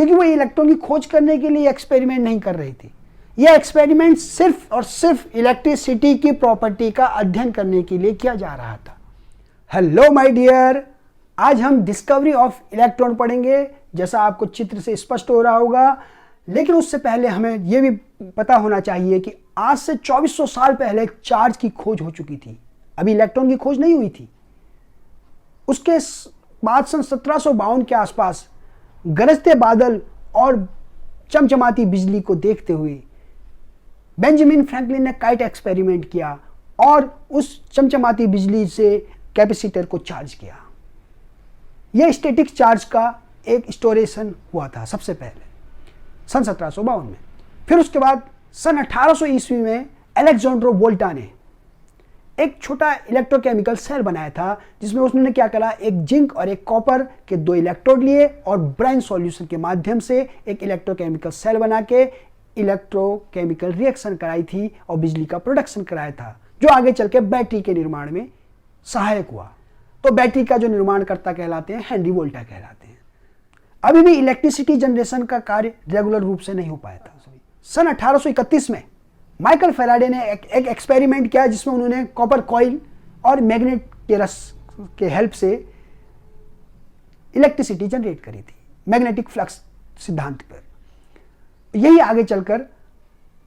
क्योंकि वो इलेक्ट्रॉन की खोज करने के लिए एक्सपेरिमेंट नहीं कर रही थी। यह एक्सपेरिमेंट सिर्फ और सिर्फ इलेक्ट्रिसिटी की प्रॉपर्टी का अध्ययन करने के लिए किया जा रहा था। हेलो माय डियर, आज हम डिस्कवरी ऑफ इलेक्ट्रॉन पढ़ेंगे, जैसा आपको चित्र से स्पष्ट हो रहा होगा। लेकिन उससे पहले हमें यह भी पता होना चाहिए कि आज से 2400 साल पहले चार्ज की खोज हो चुकी थी, अभी इलेक्ट्रॉन की खोज नहीं हुई थी। उसके बाद सन 1752 के आसपास गरजते बादल और चमचमाती बिजली को देखते हुए बेंजामिन फ्रैंकलिन ने काइट एक्सपेरिमेंट किया और उस चमचमाती बिजली से कैपेसिटर को चार्ज किया। यह स्टैटिक चार्ज का एक स्टोरेशन हुआ था सबसे पहले सन 1752 में। फिर उसके बाद सन 1800 ईस्वी में अलेक्जेंड्रो वोल्टा ने एक छोटा इलेक्ट्रोकेमिकल सेल बनाया था, जिसमें उसने क्या करा, एक जिंक और एक कॉपर के 2 इलेक्ट्रोड लिए और ब्राइन सॉल्यूशन के माध्यम से एक इलेक्ट्रोकेमिकल सेल बना के इलेक्ट्रोकेमिकल रिएक्शन कराई थी और बिजली का प्रोडक्शन कराया था, जो आगे चल के बैटरी के निर्माण में सहायक हुआ। तो बैटरी का जो निर्माणकर्ता कहलाते हैं हेनरी वोल्टा कहलाते हैं। अभी भी इलेक्ट्रिसिटी जनरेशन का कार्य रेगुलर रूप से नहीं हो पाया था। सन 1831 में माइकल फैराडे ने एक एक्सपेरिमेंट किया, जिसमें उन्होंने कॉपर कॉइल और मैग्नेट के रस के हेल्प से इलेक्ट्रिसिटी जनरेट करी थी, मैग्नेटिक फ्लक्स सिद्धांत पर। यही आगे चलकर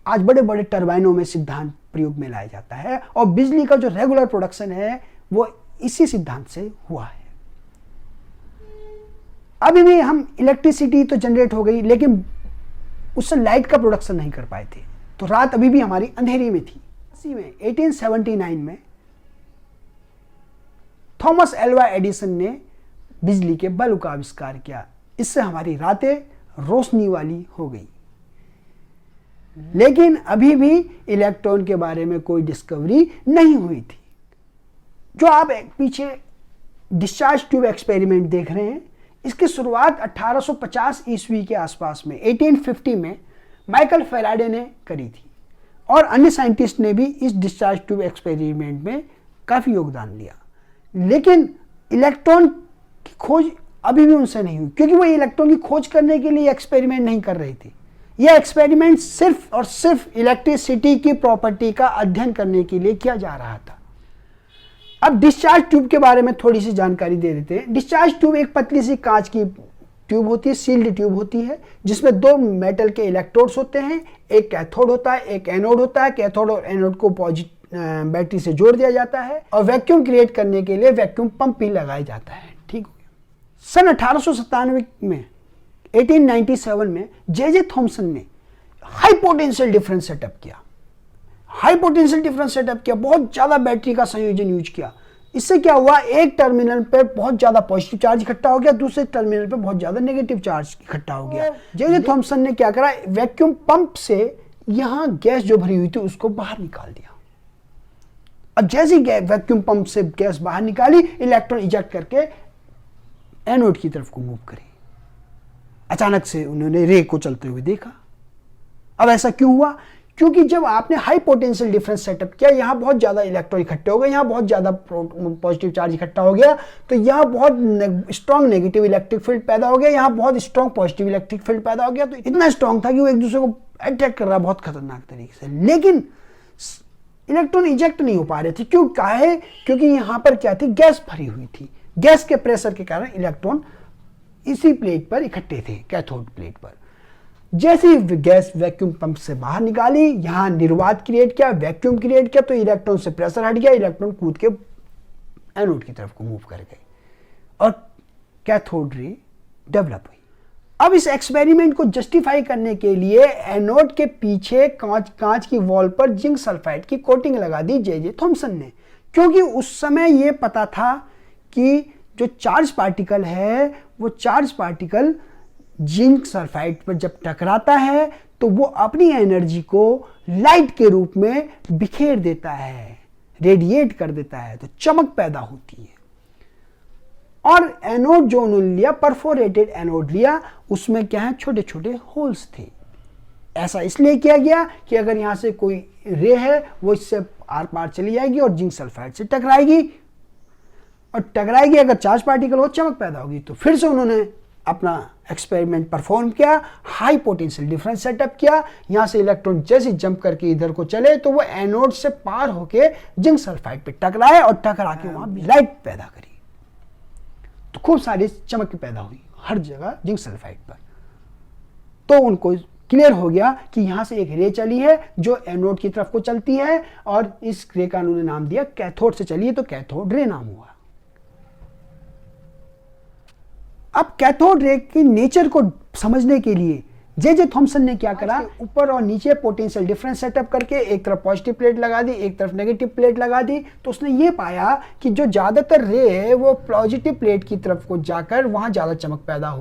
आज बड़े बड़े टरबाइनों में सिद्धांत प्रयोग में लाया जाता है और बिजली का जो रेगुलर प्रोडक्शन है वो इसी सिद्धांत से हुआ है। अभी भी हम इलेक्ट्रिसिटी तो जनरेट हो गई, लेकिन उससे लाइट का प्रोडक्शन नहीं कर पाए थे, तो रात अभी भी हमारी अंधेरी में थी। इसी में 1879 में थॉमस एल्वा एडिसन ने बिजली के बल्ब का आविष्कार किया। इससे हमारी रातें रोशनी वाली हो गई। लेकिन अभी भी इलेक्ट्रॉन के बारे में कोई डिस्कवरी नहीं हुई थी। जो आप पीछे डिस्चार्ज ट्यूब एक्सपेरिमेंट देख रहे हैं, इसकी शुरुआत 1850 ईस्वी के आसपास में 1850 में माइकल फैराडे ने करी थी और अन्य साइंटिस्ट ने भी इस डिस्चार्ज ट्यूब एक्सपेरिमेंट में काफ़ी योगदान दिया। लेकिन इलेक्ट्रॉन की खोज अभी भी उनसे नहीं हुई, क्योंकि वो इलेक्ट्रॉन की खोज करने के लिए एक्सपेरिमेंट नहीं कर रही थी। यह एक्सपेरिमेंट सिर्फ और सिर्फ इलेक्ट्रिसिटी की प्रॉपर्टी का अध्ययन करने के लिए किया जा रहा था। अब डिस्चार्ज ट्यूब के बारे में थोड़ी सी जानकारी दे देते हैं। डिस्चार्ज ट्यूब एक पतली सी कांच की ट्यूब होती है, सील्ड ट्यूब होती है, जिसमें 2 मेटल के इलेक्ट्रोड्स होते हैं। एक कैथोड होता है, एक एनोड होता है। कैथोड और एनोड को बैटरी से जोड़ दिया जाता है और वैक्यूम क्रिएट करने के लिए वैक्यूम पंप भी लगाया जाता है। ठीक हो गया। सन 1897 में 1897 में जे थॉमसन ने हाई पोटेंशियल डिफरेंस सेटअप किया। हाई पोटेंशियल डिफरेंस सेटअप किया, बहुत ज्यादा बैटरी का संयोजन यूज किया। इससे क्या हुआ, एक टर्मिनल पे बहुत ज्यादा पॉजिटिव चार्ज इकट्ठा हो गया, दूसरे टर्मिनल पे बहुत ज्यादा नेगेटिव चार्ज इकट्ठा हो गया। जे थॉमसन ने क्या करा, वैक्यूम पंप से यहां गैस जो भरी हुई थी उसको बाहर निकाल दिया। अब जैसे ही वैक्यूम पंप से गैस बाहर निकाली, इलेक्ट्रॉन इजेक्ट करके एनोड की तरफ को मूव करे। अचानक से उन्होंने रे को चलते हुए देखा। अब ऐसा क्यों हुआ, क्योंकि जब आपने हाई पोटेंशियल डिफरेंस सेटअप किया, यहां बहुत ज्यादा इलेक्ट्रॉन इकट्ठे हो गए, यहां बहुत ज्यादा पॉजिटिव चार्ज इकट्ठा हो गया, तो यहां बहुत स्ट्रॉन्ग नेगेटिव इलेक्ट्रिक फील्ड पैदा हो गया, यहां बहुत स्ट्रॉन्ग पॉजिटिव इलेक्ट्रिक फील्ड पैदा हो गया। तो इतना स्ट्रॉन्ग था कि वो एक दूसरे को अट्रैक्ट कर रहा, बहुत खतरनाक तरीके से। लेकिन इलेक्ट्रॉन इजेक्ट नहीं हो पा रहे थे। क्यों, काहे? क्योंकि यहां पर क्या थी, गैस भरी हुई थी। गैस के प्रेशर के कारण इलेक्ट्रॉन इसी प्लेट पर इकट्ठे थे, कैथोड प्लेट पर। जैसे ही गैस वैक्यूम पंप से बाहर निकाली, यहां निर्वात क्रिएट किया, वैक्यूम क्रिएट किया, तो इलेक्ट्रॉन से प्रेशर हट गया, इलेक्ट्रॉन कूद के एनोड की तरफ को मूव कर गए और कैथोड रे डेवलप हुई। अब इस एक्सपेरिमेंट को जस्टिफाई करने के लिए एनोड के पीछे कांच की वॉल पर जिंक सल्फाइड की कोटिंग लगा दी जे थॉमसन ने, क्योंकि उस समय यह पता था कि जो चार्ज पार्टिकल है, वो चार्ज पार्टिकल जिंक सल्फाइड पर जब टकराता है तो वो अपनी एनर्जी को लाइट के रूप में बिखेर देता है, रेडिएट कर देता है, तो चमक पैदा होती है। और एनोड जो उन्होंने लिया, परफोरेटेड एनोड लिया, उसमें क्या है, छोटे छोटे होल्स थे। ऐसा इसलिए किया गया कि अगर यहां से कोई रे है वो इससे आर पार चली जाएगी और जिंक सल्फाइड से टकराएगी, और टकराएगी, अगर चार्ज पार्टिकल हो चमक पैदा होगी। तो फिर से उन्होंने अपना एक्सपेरिमेंट परफॉर्म किया, हाई पोटेंशियल डिफरेंस सेटअप किया, यहाँ से इलेक्ट्रॉन जैसे जंप करके इधर को चले तो वो एनोड से पार होके जिंक सल्फाइड पे टकराए और टकरा के वहां लाइट पैदा करी। तो खूब सारी चमक पैदा हुई हर जगह जिंक सल्फाइड पर। तो उनको क्लियर हो गया कि यहां से एक रे चली है जो एनोड की तरफ को चलती है और इस रे का उन्होंने नाम दिया कैथोड से चली है, तो कैथोड रे नाम हुआ। अब कैथोड रे की नेचर को समझने के लिए जे थॉमसन ने क्या करा, ऊपर और नीचे पोटेंशियल डिफरेंस सेटअप करके एक तरफ पॉजिटिव प्लेट लगा दी, एक तरफ नेगेटिव प्लेट लगा दी। तो उसने ये पाया कि जो ज्यादातर रे है वो पॉजिटिव प्लेट की तरफ को जाकर वहां ज्यादा चमक पैदा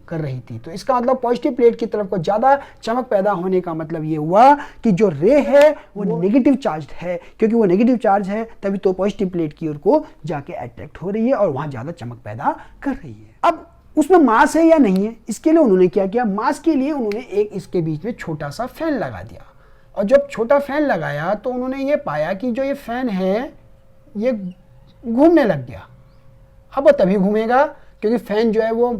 कर रही थी। तो इसका मतलब पॉजिटिव प्लेट की तरफ को ज्यादा चमक पैदा होने का मतलब ये हुआ कि जो रे है वो नेगेटिव चार्ज है, क्योंकि वो नेगेटिव चार्ज है तभी तो पॉजिटिव प्लेट की ओर को जाके अट्रैक्ट हो रही है और वहां ज्यादा चमक पैदा कर रही है। अब उसमें मास है या नहीं है, इसके लिए उन्होंने क्या किया, मास के लिए उन्होंने एक इसके बीच में छोटा सा फैन लगा दिया। और जब छोटा फैन लगाया तो उन्होंने ये पाया कि जो ये फैन है ये घूमने लग गया। अब वो तभी घूमेगा क्योंकि फैन जो है वो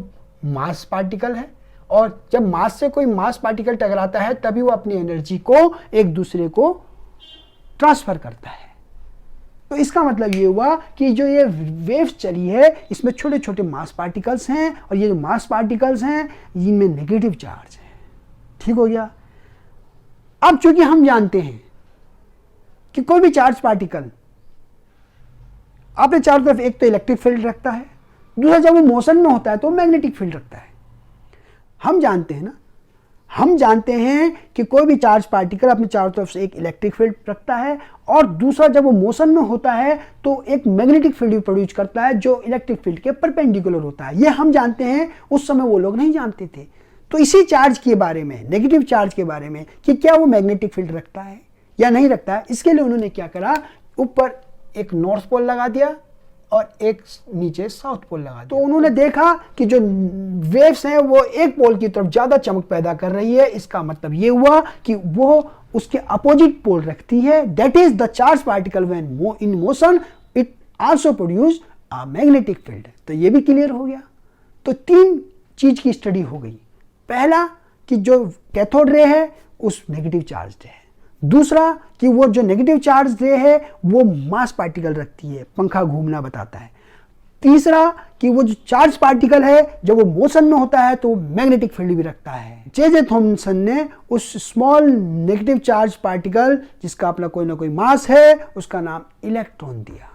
मास पार्टिकल है, और जब मास से कोई मास पार्टिकल टकराता है तभी वो अपनी एनर्जी को एक दूसरे को ट्रांसफर करता है। तो इसका मतलब ये हुआ कि जो ये वेव्स चली है इसमें छोटे छोटे मास पार्टिकल्स हैं, और ये जो मास पार्टिकल्स हैं इनमें नेगेटिव चार्ज है। ठीक हो गया। अब चूंकि हम जानते हैं कि कोई भी चार्ज पार्टिकल अपने चारों तरफ एक तो इलेक्ट्रिक फील्ड रखता है, दूसरा जब वो मोशन में होता है तो मैग्नेटिक फील्ड रखता है। हम जानते हैं ना, हम जानते हैं कि कोई भी चार्ज पार्टिकल अपने चारों तरफ से एक इलेक्ट्रिक फील्ड रखता है, और दूसरा जब वो मोशन में होता है तो एक मैग्नेटिक फील्ड प्रोड्यूस करता है जो इलेक्ट्रिक फील्ड के परपेंडिकुलर होता है। ये हम जानते हैं, उस समय वो लोग नहीं जानते थे। तो इसी चार्ज के बारे में, नेगेटिव चार्ज के बारे में, कि क्या वो मैग्नेटिक फील्ड रखता है या नहीं रखता है, इसके लिए उन्होंने क्या करा, ऊपर एक नॉर्थ पोल लगा दिया और एक नीचे साउथ पोल लगा दिया। तो उन्होंने देखा कि जो वेव्स हैं वो एक पोल की तरफ ज्यादा चमक पैदा कर रही है। इसका मतलब ये हुआ कि वो उसके अपोजिट पोल रखती है, that is the charge particle when in motion it also produce a magnetic field. तो ये भी क्लियर हो गया। तो तीन चीज की स्टडी हो गई। पहला कि जो कैथोड रे है उस नेगेटिव चार्ज है, दूसरा कि वो जो नेगेटिव चार्ज रे है वो मास पार्टिकल रखती है, पंखा घूमना बताता है, तीसरा कि वो जो चार्ज पार्टिकल है जब वो मोशन में होता है तो वो मैग्नेटिक फील्ड भी रखता है। जे थॉमसन ने उस स्मॉल नेगेटिव चार्ज पार्टिकल जिसका अपना कोई ना कोई मास है उसका नाम इलेक्ट्रॉन दिया।